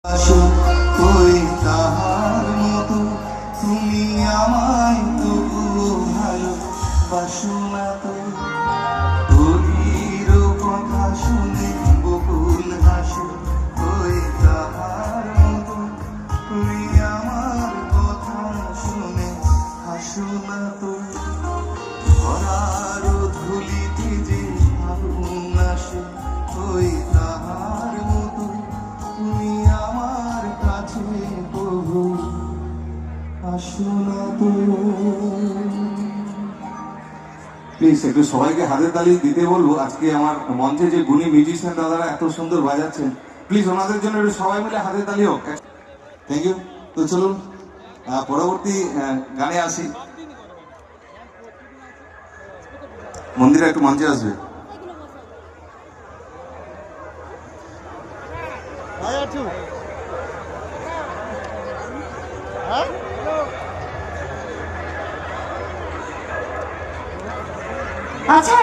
আসো ওই তাহার মতো তুমি আমায় তবুও ভালোবাসো না তো। তোর কথা শুনে বকুল হাসো ওই তাহার মতো তুমি আমার কথা শুনে হাসো না তো। ধরার ধুলিতে যে আগুন আসে ওই তাহার মতো তুমি আমার কাছে প্রভু আসো না তো। প্লিজ একটু সবাইকে হাতের তালি দিতে বলবো। আজকে আমার মঞ্চে যে গুণী মিউজিশিয়ান দাদারা এত সুন্দর বাজাচ্ছেন, প্লিজ ওনাদের জন্য একটু সবাই মিলে হাতের তালি হোক। Thank you. তো চলুন পরবর্তী গানে আসি। মন্দিরা একটু মঞ্চে আসবে। আচ্ছা।